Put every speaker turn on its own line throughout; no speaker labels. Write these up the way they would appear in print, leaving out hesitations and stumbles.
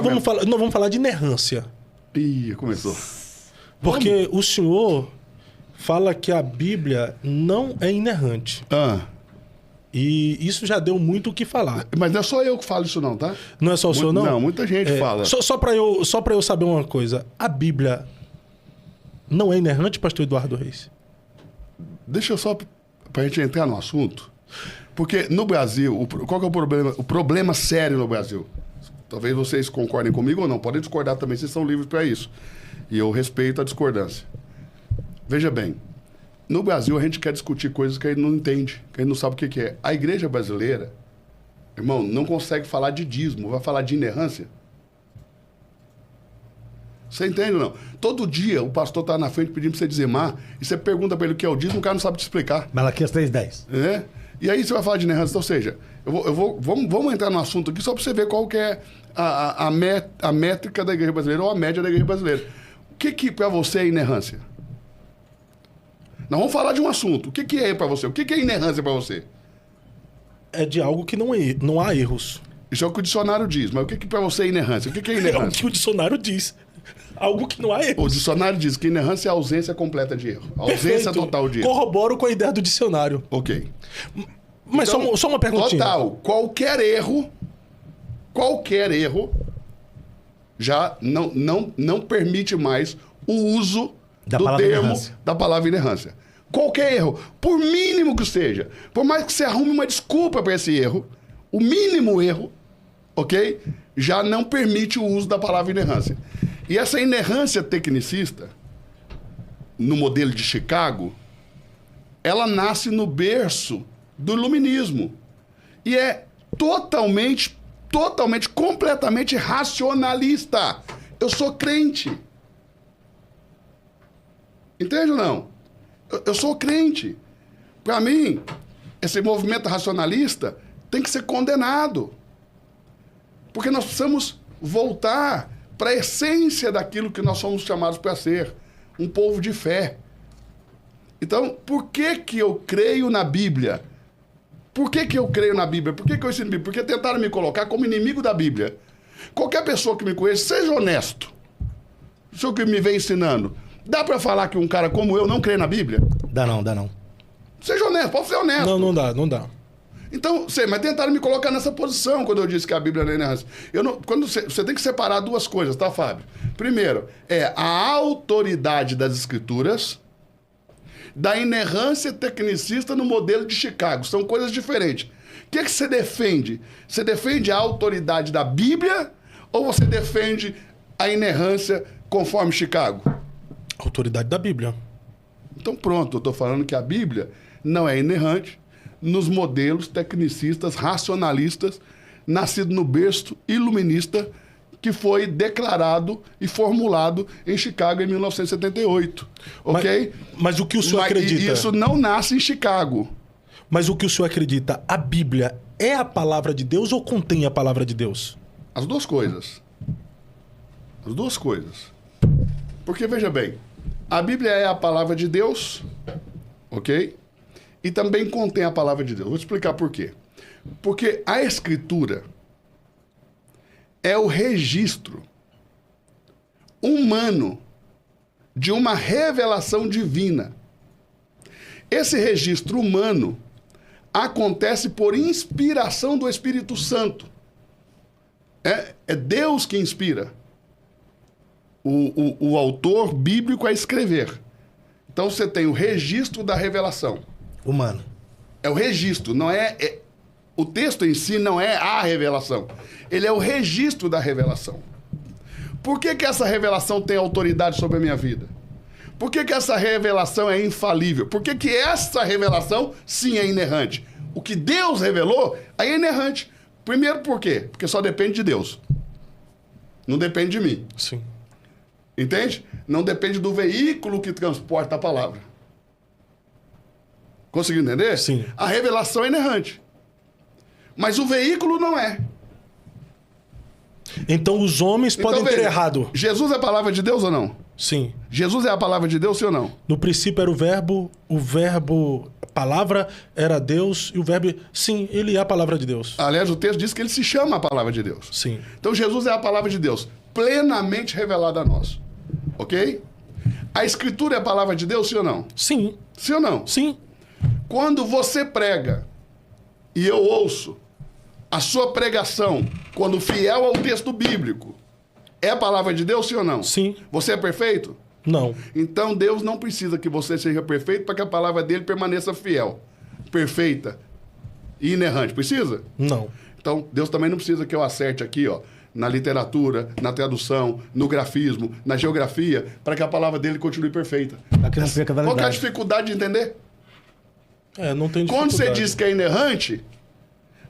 Nós vamos falar de inerrância.
Ih, começou.
Porque o senhor fala que a Bíblia não é inerrante. E isso já deu muito o que falar.
Mas não é só eu que falo isso não, tá?
Não é só o senhor, não?
Não, muita gente fala.
Só para eu saber uma coisa. A Bíblia não é inerrante, pastor Eduardo Reis?
Deixa eu só, pra gente entrar no assunto. Porque no Brasil, qual que é o problema? O problema sério no Brasil. Talvez vocês concordem comigo ou não. Podem discordar também, vocês são livres para isso. E eu respeito a discordância. Veja bem. No Brasil, a gente quer discutir coisas que a gente não entende, que a gente não sabe o que é. A igreja brasileira, irmão, não consegue falar de dízimo, vai falar de inerrância. Você entende ou não? Todo dia o pastor está na frente pedindo para você dizimar, e você pergunta para ele o que é o dízimo, o cara não sabe te explicar.
Malaquias 3:10.
E aí você vai falar de inerrância. Ou seja, vamos entrar no assunto aqui só para você ver qual que é a métrica da igreja brasileira ou a média da igreja brasileira. O que para você é inerrância? Nós vamos falar de um assunto. O que é para você? O que é inerrância para você?
É de algo que não há erros.
Isso é o que o dicionário diz. Mas o que para você é inerrância? O que é
É o
inerrância?
que o dicionário diz. Algo que não há erros.
O dicionário diz que inerrância é a ausência completa de erro. A ausência
Perfeito.
total de erro.
Corroboro com a ideia do dicionário.
Ok.
Mas
Então,
só uma perguntinha.
Total. Qualquer erro já não permite mais o uso
Da
do
palavra
termo
inerrância.
da palavra inerrância. Qualquer erro, por mínimo que seja, por mais que você arrume uma desculpa para esse erro, o mínimo erro, ok? Já não permite o uso da palavra inerrância. E essa inerrância tecnicista, no modelo de Chicago, ela nasce no berço do iluminismo. E é totalmente, completamente racionalista. Eu sou crente. Entende ou não? Eu sou crente. Para mim, esse movimento racionalista tem que ser condenado. Porque nós precisamos voltar para a essência daquilo que nós somos chamados para ser. Um povo de fé. Então, por que eu creio na Bíblia? Por que eu creio na Bíblia? Por que eu ensino a Bíblia? Porque tentaram me colocar como inimigo da Bíblia. Qualquer pessoa que me conheça, seja honesto. O senhor que me vem ensinando. Dá pra falar que um cara como eu não crê na Bíblia?
Dá não.
Seja honesto, pode ser honesto.
Não dá.
Então, mas tentaram me colocar nessa posição quando eu disse que a Bíblia não é inerrância. Quando você tem que separar duas coisas, tá, Fábio? Primeiro, é a autoridade das Escrituras da inerrância tecnicista no modelo de Chicago. São coisas diferentes. O que você defende? Você defende a autoridade da Bíblia ou você defende a inerrância conforme Chicago?
Autoridade da Bíblia.
Então pronto, eu estou falando que a Bíblia não é inerrante nos modelos tecnicistas, racionalistas, nascido no berço iluminista que foi declarado e formulado em Chicago em 1978. Ok?
Mas o que o senhor acredita?
E isso não nasce em Chicago.
Mas o que o senhor acredita? A Bíblia é a palavra de Deus ou contém a palavra de Deus?
As duas coisas. As duas coisas. Porque, veja bem, a Bíblia é a palavra de Deus, ok? E também contém a palavra de Deus. Vou explicar por quê. Porque a Escritura é o registro humano de uma revelação divina. Esse registro humano acontece por inspiração do Espírito Santo. É Deus que inspira o autor bíblico a escrever. Então você tem o registro da revelação.
Humano.
É o registro, não é... O texto em si não é a revelação. Ele é o registro da revelação. Por que essa revelação tem autoridade sobre a minha vida? Por que essa revelação é infalível? Por que essa revelação, sim, é inerrante? O que Deus revelou, aí é inerrante. Primeiro, por quê? Porque só depende de Deus. Não depende de mim.
Sim.
Entende? Não depende do veículo que transporta a palavra. Conseguiu entender?
Sim.
A revelação é inerrante. Mas o veículo não é.
Então os homens podem ter errado.
Jesus é a palavra de Deus ou não?
Sim.
Jesus é a palavra de Deus, sim ou não?
No princípio era o verbo palavra era Deus e o verbo... Sim, ele é a palavra de Deus.
Aliás, o texto diz que ele se chama a palavra de Deus.
Sim.
Então, Jesus é a palavra de Deus, plenamente revelada a nós. Ok? A Escritura é a palavra de Deus, sim ou não?
Sim.
Sim ou não?
Sim.
Quando você prega e eu ouço a sua pregação, quando fiel ao texto bíblico, é a palavra de Deus, sim ou não?
Sim.
Você é perfeito?
Não.
Então Deus não precisa que você seja perfeito para que a palavra dele permaneça fiel, perfeita e inerrante. Precisa?
Não.
Então Deus também não precisa que eu acerte aqui, ó, na literatura, na tradução, no grafismo, na geografia, para que a palavra dele continue perfeita.
Aqui não fica a
Qual que é a
validade.
dificuldade de entender?
Não tem dificuldade.
Quando você diz que é inerrante,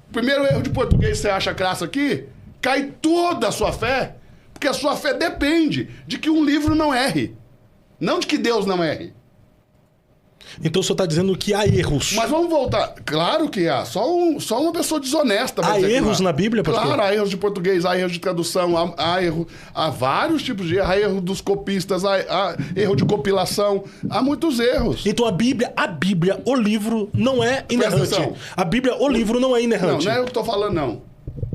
o primeiro erro de português que você acha crasso aqui, cai toda a sua fé, porque a sua fé depende de que um livro não erre, não de que Deus não erre.
Então o senhor está dizendo que há erros.
Mas vamos voltar. Claro que há. Só uma pessoa desonesta vai
Há
dizer que
erros
não há.
na Bíblia, pastor?
Claro, há erros de português, há erros de tradução, há vários tipos de erro. Há erro dos copistas, há erro de compilação. Há muitos erros.
Então a Bíblia, o livro, não é inerrante.
atenção.
A Bíblia, o livro, não é
Não,
inerrante.
não é o que estou falando, não.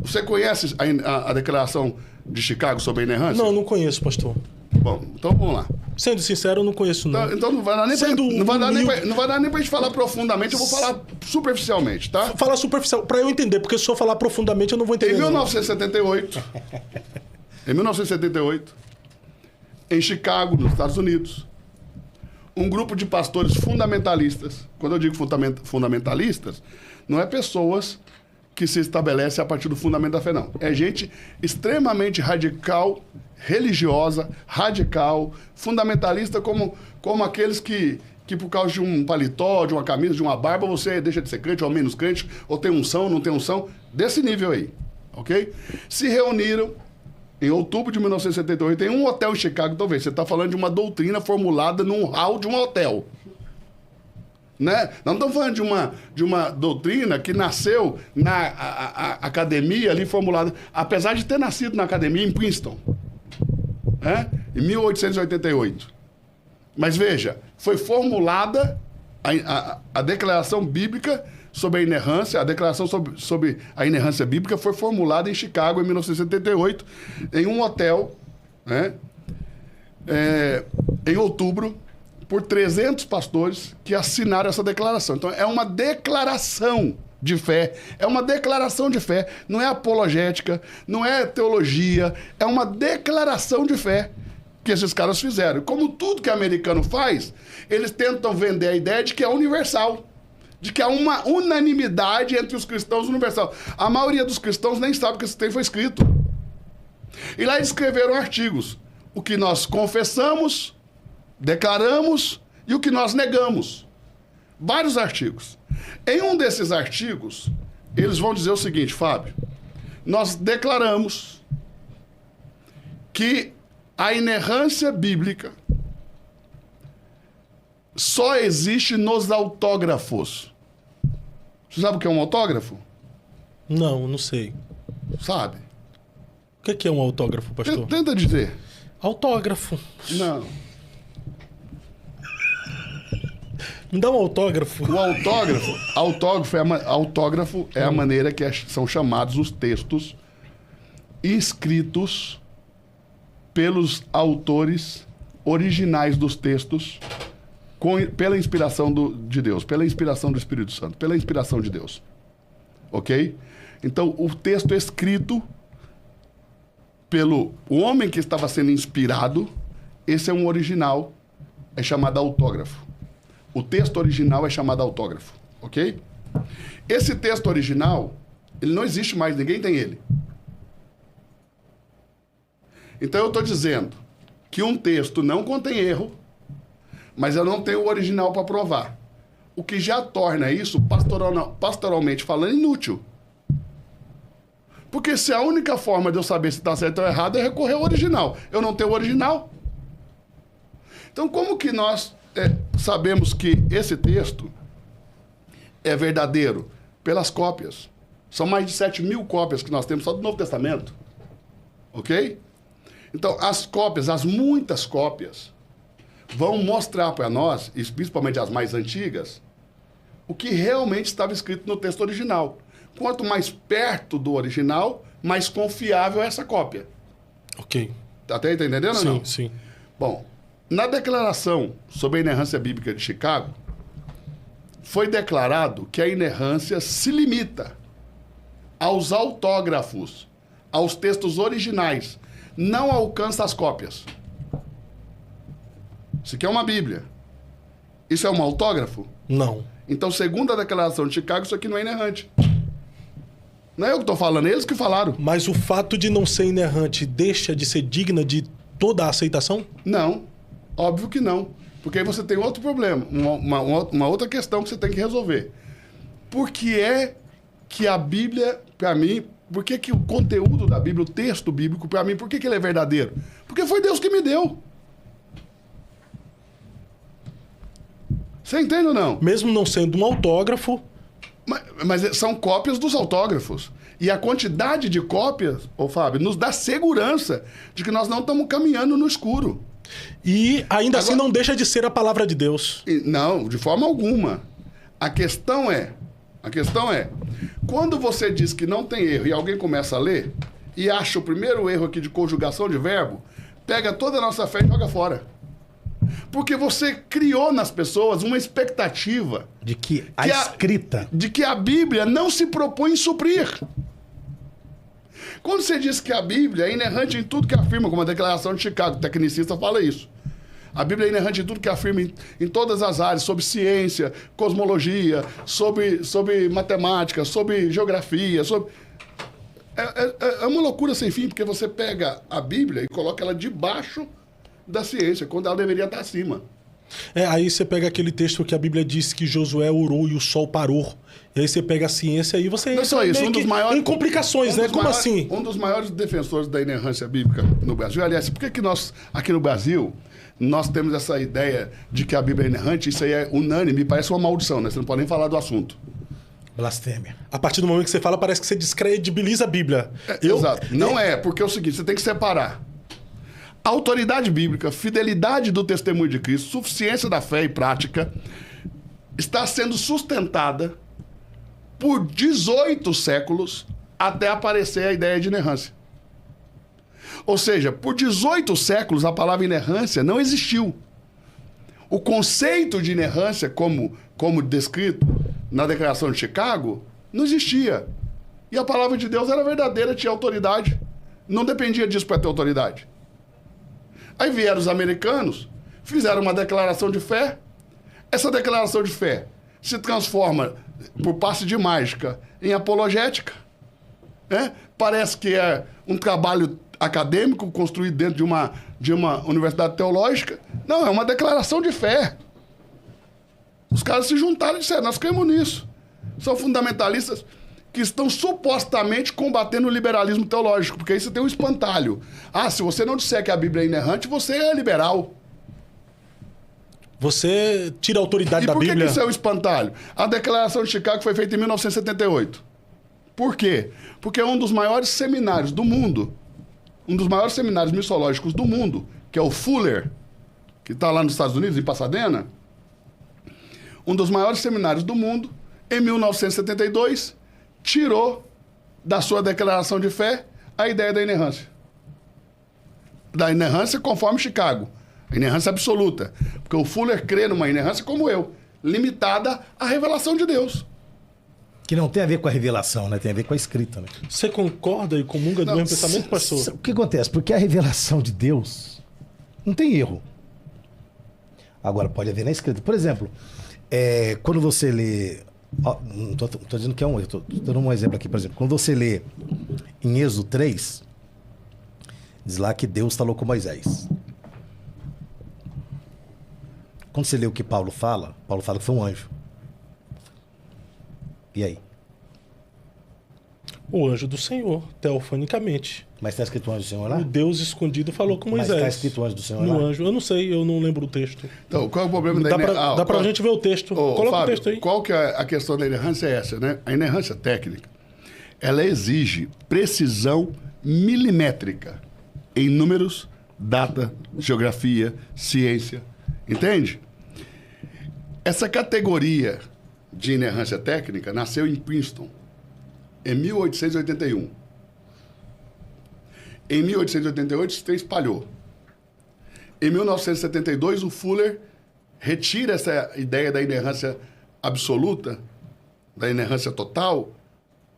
Você conhece a declaração de Chicago sobre a inerrância?
Não conheço, pastor.
Bom, então vamos lá.
Sendo sincero, eu não conheço, não.
Então não vai dar nem pra gente falar profundamente, eu vou falar superficialmente, tá?
Fala superficial, para eu entender, porque se eu falar profundamente, eu não vou entender.
Em 1978, em Chicago, nos Estados Unidos, um grupo de pastores fundamentalistas, quando eu digo fundamentalistas, não é pessoas que se estabelecem a partir do fundamento da fé, não. É gente extremamente radical, religiosa, radical, fundamentalista, como aqueles que por causa de um paletó, de uma camisa, de uma barba, você deixa de ser crente ou menos crente, ou tem unção, não tem unção, desse nível aí, ok? Se reuniram em outubro de 1978 em um hotel em Chicago. Talvez você está falando de uma doutrina formulada num hall de um hotel, né? Nós não estamos falando de uma doutrina que nasceu na academia ali formulada, apesar de ter nascido na academia em Princeton, né? Em 1888. Mas veja, foi formulada a declaração bíblica sobre a inerrância, a declaração sobre a inerrância bíblica foi formulada em Chicago em 1978, em um hotel, né? Em outubro, por 300 pastores que assinaram essa declaração. Então, é uma declaração de fé, não é apologética, não é teologia, é uma declaração de fé que esses caras fizeram. Como tudo que americano faz, eles tentam vender a ideia de que é universal, de que há uma unanimidade entre os cristãos universal. A maioria dos cristãos nem sabe que esse texto foi escrito. E lá eles escreveram artigos. O que nós confessamos, declaramos e o que nós negamos. Vários artigos. Em um desses artigos, eles vão dizer o seguinte: Fábio, nós declaramos que a inerrância bíblica só existe nos autógrafos. Você sabe o que é um autógrafo?
Não sei.
Sabe?
O que é um autógrafo, pastor?
Tenta dizer.
Autógrafo.
Não.
Me dá um autógrafo.
O autógrafo é a maneira que são chamados os textos escritos pelos autores originais dos textos pela inspiração de Deus, pela inspiração do Espírito Santo, pela inspiração de Deus. Ok? Então, o texto escrito pelo homem que estava sendo inspirado, esse é um original, é chamado autógrafo. O texto original é chamado autógrafo, ok? Esse texto original, ele não existe mais, ninguém tem ele. Então eu estou dizendo que um texto não contém erro, mas eu não tenho o original para provar. O que já torna isso, pastoralmente falando, inútil. Porque se a única forma de eu saber se está certo ou errado é recorrer ao original. Eu não tenho o original. Então como que nós sabemos que esse texto é verdadeiro? Pelas cópias. São mais de 7.000 cópias que nós temos só do Novo Testamento. Ok? Então, as cópias, as muitas cópias, vão mostrar para nós, e principalmente as mais antigas, o que realmente estava escrito no texto original. Quanto mais perto do original, mais confiável é essa cópia.
Ok.
Até tá entendendo ou não?
Sim.
Bom, na declaração sobre a inerrância bíblica de Chicago, foi declarado que a inerrância se limita aos autógrafos, aos textos originais, não alcança as cópias. Isso aqui é uma Bíblia. Isso é um autógrafo?
Não.
Então, segundo a declaração de Chicago, isso aqui não é inerrante. Não é eu que estou falando, é eles que falaram.
Mas o fato de não ser inerrante deixa de ser digna de toda a aceitação?
Não, óbvio que não. Porque aí você tem outro problema, uma outra questão que você tem que resolver. Por que é que a Bíblia, para mim, por que que o conteúdo da Bíblia, o texto bíblico, para mim, por que que ele é verdadeiro? Porque foi Deus que me deu. Você entende ou não?
Mesmo não sendo um autógrafo...
Mas são cópias dos autógrafos. E a quantidade de cópias, Fábio, nos dá segurança de que nós não estamos caminhando no escuro.
E ainda assim não deixa de ser a palavra de Deus.
Não, de forma alguma. A questão é, quando você diz que não tem erro e alguém começa a ler e acha o primeiro erro aqui de conjugação de verbo, pega toda a nossa fé e joga fora. Porque você criou nas pessoas uma expectativa
de que a escrita...
De que a Bíblia não se propõe em suprir. Quando você diz que a Bíblia é inerrante em tudo que afirma, como a Declaração de Chicago, o tecnicista fala isso. A Bíblia é inerrante em tudo que afirma em todas as áreas, sobre ciência, cosmologia, sobre matemática, sobre geografia, sobre... É uma loucura sem fim, porque você pega a Bíblia e coloca ela debaixo da ciência, quando ela deveria estar acima.
Aí você pega aquele texto que a Bíblia diz que Josué orou e o sol parou. E aí você pega a ciência e você
não só isso,
em complicações, né? Como assim?
Um dos maiores defensores da inerrância bíblica no Brasil, aliás, por que nós, aqui no Brasil, nós temos essa ideia de que a Bíblia é inerrante? Isso aí é unânime, parece uma maldição, né? Você não pode nem falar do assunto.
Blasfêmia.
A partir do momento que você fala, parece que você descredibiliza a Bíblia.
Exato. Não é, porque é o seguinte, você tem que separar. Autoridade bíblica, fidelidade do testemunho de Cristo, suficiência da fé e prática, está sendo sustentada por 18 séculos até aparecer a ideia de inerrância. Ou seja, por 18 séculos a palavra inerrância não existiu. O conceito de inerrância, como descrito na Declaração de Chicago, não existia. E a palavra de Deus era verdadeira, tinha autoridade. Não dependia disso para ter autoridade. Aí vieram os americanos, fizeram uma declaração de fé. Essa declaração de fé se transforma, por passe de mágica, em apologética. Né? Parece que é um trabalho acadêmico construído dentro de uma universidade teológica. Não, é uma declaração de fé. Os caras se juntaram e disseram, nós cremos nisso. São fundamentalistas que estão supostamente combatendo o liberalismo teológico, porque aí você tem um espantalho. Se você não disser que a Bíblia é inerrante, você é liberal.
Você tira a autoridade da Bíblia.
E por que isso é um espantalho? A Declaração de Chicago foi feita em 1978. Por quê? Porque é um dos maiores seminários do mundo, um dos maiores seminários missológicos do mundo, que é o Fuller, que está lá nos Estados Unidos, em Pasadena, um dos maiores seminários do mundo, em 1972, tirou da sua declaração de fé a ideia da inerrância. Da inerrância conforme Chicago. A inerrância absoluta. Porque o Fuller crê numa inerrância como eu, limitada à revelação de Deus.
Que não tem a ver com a revelação, né? Tem a ver com a escrita, né?
Você concorda e comunga do mesmo pensamento, pastor?
O que acontece? Porque a revelação de Deus não tem erro. Agora, pode haver na escrita. Por exemplo, quando você lê... não tô dizendo que é um erro, tô dando um exemplo aqui, por exemplo. Quando você lê em Êxodo 3, diz lá que Deus falou com Moisés. Quando você lê o que Paulo fala que foi um anjo. E aí?
O anjo do Senhor, teofanicamente.
Mas está escrito o anjo do Senhor lá?
O Deus escondido falou com Moisés.
Mas está escrito o anjo do Senhor
no
lá?
Anjo. Eu não sei, eu não lembro o texto.
Então, qual é o problema da inerrância?
Dá pra gente ver o texto. Coloca
Fábio,
o texto aí.
Qual que é a questão da inerrância? É essa, né? A inerrância técnica, ela exige precisão milimétrica em números, data, geografia, ciência. Entende? Essa categoria de inerrância técnica nasceu em Princeton, em 1881. Em 1888, se espalhou. Em 1972, o Fuller retira essa ideia da inerrância absoluta, da inerrância total,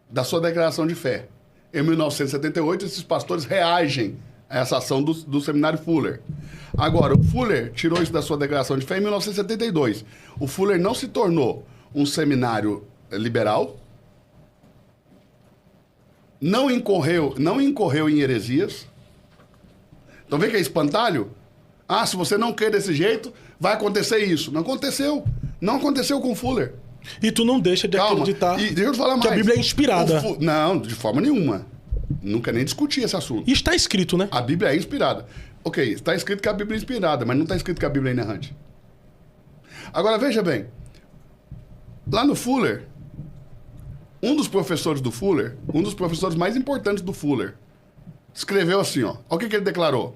da sua declaração de fé. Em 1978, esses pastores reagem a essa ação do seminário Fuller. Agora, o Fuller tirou isso da sua declaração de fé em 1972. O Fuller não se tornou um seminário liberal, não incorreu em heresias. Então, vê que é espantalho? Ah, se você não quer desse jeito, vai acontecer isso. Não aconteceu. Não aconteceu com o Fuller.
E tu não deixa de acreditar
deixa eu falar
que a Bíblia é inspirada.
Não, de forma nenhuma. Nunca nem discuti esse assunto.
E está escrito, né?
A Bíblia é inspirada. Ok, está escrito que a Bíblia é inspirada, mas não está escrito que a Bíblia é inerrante. Agora, veja bem. Lá no Fuller, um dos professores do Fuller, um dos professores mais importantes do Fuller, escreveu assim, ó. Olha o que ele declarou.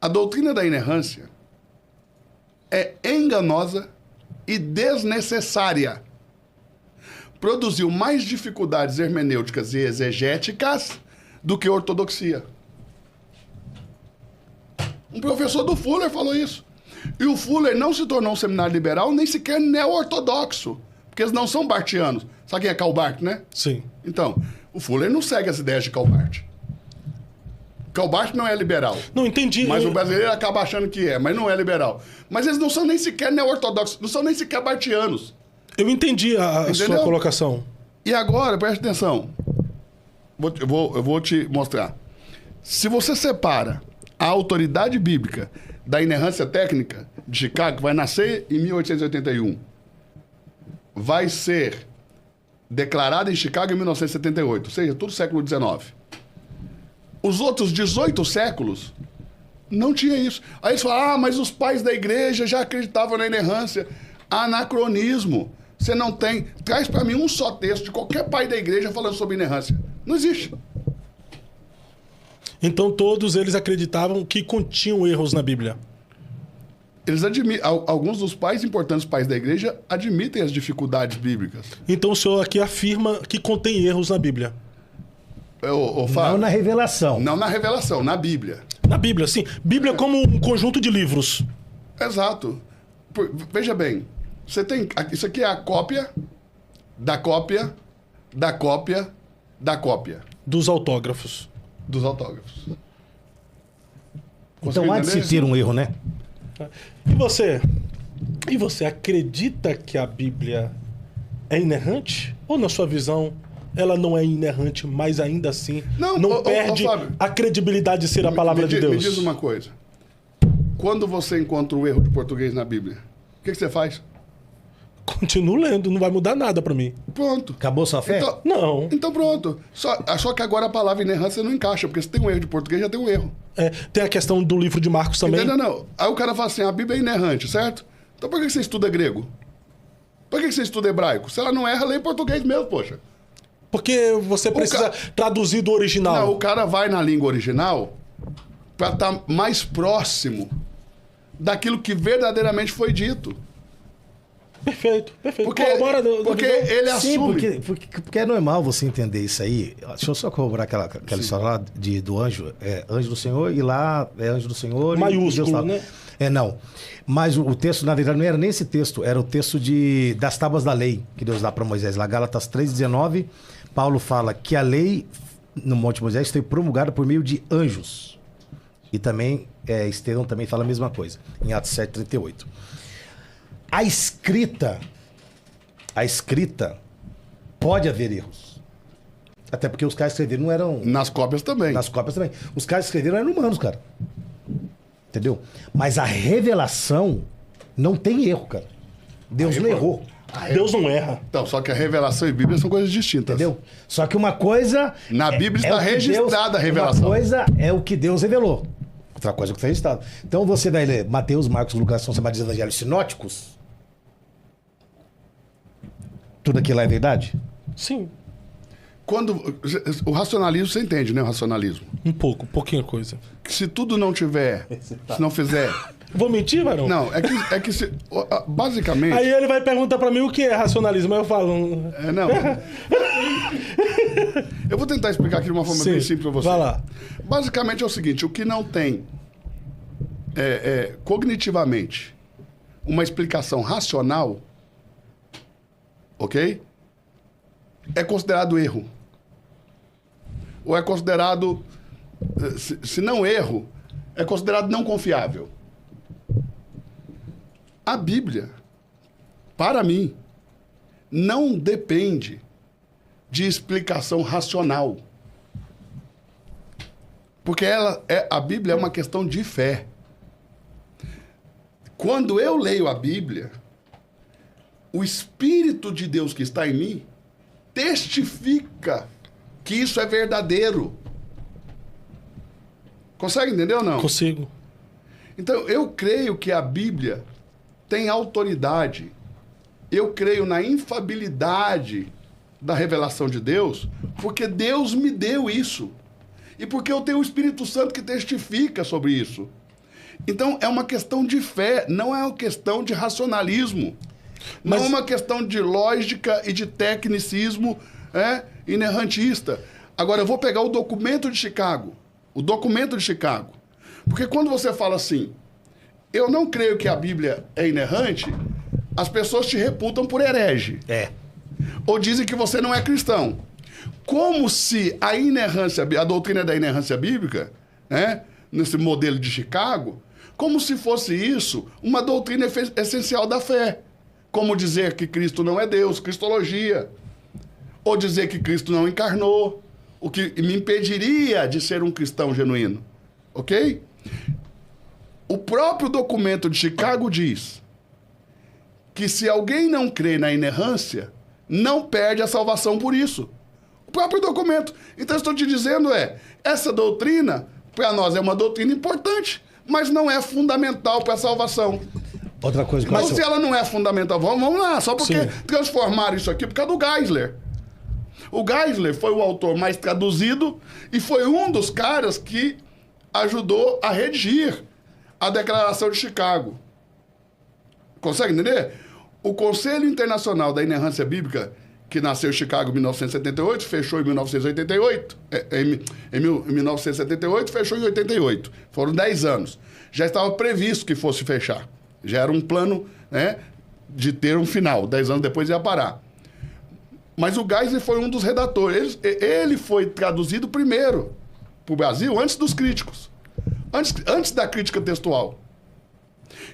A doutrina da inerrância é enganosa e desnecessária. Produziu mais dificuldades hermenêuticas e exegéticas do que ortodoxia. Um professor do Fuller falou isso. E o Fuller não se tornou um seminário liberal, nem sequer neo-ortodoxo, porque eles não são bartianos. Sabe quem é Karl Barth, né?
Sim.
Então, o Fuller não segue as ideias de Karl Barth. Karl Barth não é liberal.
Não, entendi.
Mas o brasileiro acaba achando que é, mas não é liberal. Mas eles não são nem sequer neo-ortodoxos, não são nem sequer bartianos.
Eu entendi a sua colocação.
E agora, preste atenção. Eu vou te mostrar. Se você separa a autoridade bíblica da inerrância técnica de Chicago, que vai nascer em 1881, vai ser declarada em Chicago em 1978, ou seja, todo o século XIX. Os outros 18 séculos não tinha isso. Aí eles falam, mas os pais da igreja já acreditavam na inerrância. Anacronismo. Você não tem... Traz para mim um só texto de qualquer pai da igreja falando sobre inerrância. Não existe.
Então todos eles acreditavam que continham erros na Bíblia.
Eles alguns dos pais, importantes pais da igreja, admitem as dificuldades bíblicas.
Então o senhor aqui afirma que contém erros na Bíblia.
Não na revelação.
Não na revelação, na Bíblia.
Na Bíblia, sim. Bíblia como um conjunto de livros.
Exato. Veja bem, você tem... Isso aqui é a cópia da cópia da cópia da cópia.
Dos autógrafos.
Dos autógrafos.
Então há de se ter um erro, né?
E você? E você acredita que a Bíblia é inerrante? Ou na sua visão... ela não é inerrante, mas ainda assim não perde a credibilidade de ser a palavra de Deus.
Me diz uma coisa. Quando você encontra um erro de português na Bíblia, o que você faz?
Continuo lendo, não vai mudar nada pra mim.
Pronto.
Acabou sua fé?
Então,
não.
Então pronto. Só que agora a palavra inerrância não encaixa, porque se tem um erro de português, já tem um erro.
Tem a questão do livro de Marcos também.
Não. Aí o cara fala assim, a Bíblia é inerrante, certo? Então por que você estuda grego? Por que você estuda hebraico? Se ela não erra, lê em português mesmo, poxa.
Porque você precisa traduzir do original.
Não, o cara vai na língua original para estar mais próximo daquilo que verdadeiramente foi dito.
Perfeito.
Porque ele assume.
Sim, porque é normal você entender isso aí. Deixa eu só corroborar aquela história lá do anjo. É anjo do Senhor e lá é anjo do Senhor.
Maiúsculo, né?
Não. Mas o texto, na verdade, não era nem esse texto. Era o texto das tábuas da lei que Deus dá para Moisés. Lá, Gálatas 3,19, Paulo fala que a lei no Monte Moisés foi promulgada por meio de anjos. E também, Estevão também fala a mesma coisa, em Atos 7,38. A escrita, pode haver erros. Até porque os caras que escreveram não eram...
Nas cópias também.
Os caras que escreveram eram humanos, cara. Entendeu? Mas a revelação não tem erro, cara. Deus não errou.
Deus não erra.
Então, só que a revelação e a Bíblia são coisas distintas.
Entendeu? Só que uma coisa...
Na Bíblia está registrada a revelação.
Uma coisa é o que Deus revelou. Outra coisa é o que está registrado. Então você vai ler Mateus, Marcos, Lucas, são chamados de evangelhos sinóticos. Tudo aquilo lá é verdade?
Sim.
O racionalismo, você entende, né? O racionalismo.
Pouquinha coisa.
Que se tudo não tiver, se não fizer...
Vou mentir, Varão?
Não, é que basicamente...
Aí ele vai perguntar pra mim o que é racionalismo, aí eu falo...
Não. Eu vou tentar explicar aqui de uma forma bem simples pra você.
Vai lá.
Basicamente é o seguinte, o que não tem cognitivamente uma explicação racional, ok? É considerado erro. Ou é considerado, se não erro, é considerado não confiável. A Bíblia, para mim, não depende de explicação racional. Porque a Bíblia é uma questão de fé. Quando eu leio a Bíblia, o Espírito de Deus que está em mim testifica que isso é verdadeiro. Consegue entender ou não?
Consigo.
Então, eu creio que a Bíblia tem autoridade. Eu creio na infabilidade da revelação de Deus, porque Deus me deu isso. E porque eu tenho o Espírito Santo que testifica sobre isso. Então, é uma questão de fé, não é uma questão de racionalismo. Não é uma questão de lógica e de tecnicismo inerrantista. Agora, eu vou pegar o documento de Chicago. O documento de Chicago. Porque quando você fala assim, eu não creio que a Bíblia é inerrante, as pessoas te reputam por herege. Ou dizem que você não é cristão. Como se a doutrina da inerrância bíblica, nesse modelo de Chicago, como se fosse isso uma doutrina essencial da fé. Como dizer que Cristo não é Deus, cristologia. Ou dizer que Cristo não encarnou, o que me impediria de ser um cristão genuíno. Ok? O próprio documento de Chicago diz que se alguém não crê na inerrância, não perde a salvação por isso. O próprio documento. Então, eu estou te dizendo essa doutrina, para nós, é uma doutrina importante, mas não é fundamental para a salvação.
Outra coisa que
Mas se ela não é fundamental, vamos lá, só porque
Sim.
transformaram isso aqui por causa do Geisler. O Geisler foi o autor mais traduzido e foi um dos caras que ajudou a redigir a Declaração de Chicago. Consegue entender? O Conselho Internacional da Inerrância Bíblica, que nasceu em Chicago em 1978, fechou em 1988. Em 1978, fechou em 88. Foram 10 anos. Já estava previsto que fosse fechar. Já era um plano de ter um final. 10 anos depois ia parar. Mas o Geisler foi um dos redatores. Ele foi traduzido primeiro para o Brasil, antes dos críticos. Antes da crítica textual.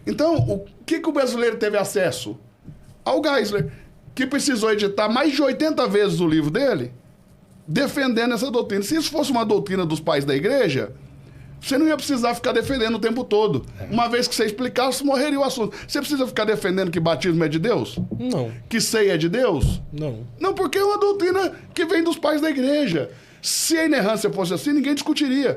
Então, o que o brasileiro teve acesso? Ao Geisler, que precisou editar mais de 80 vezes o livro dele, defendendo essa doutrina. Se isso fosse uma doutrina dos pais da igreja, você não ia precisar ficar defendendo o tempo todo. Uma vez que você explicasse, morreria o assunto. Você precisa ficar defendendo que batismo é de Deus?
Não.
Que ceia é de Deus?
Não.
Não, porque é uma doutrina que vem dos pais da igreja. Se a inerrância fosse assim, ninguém discutiria.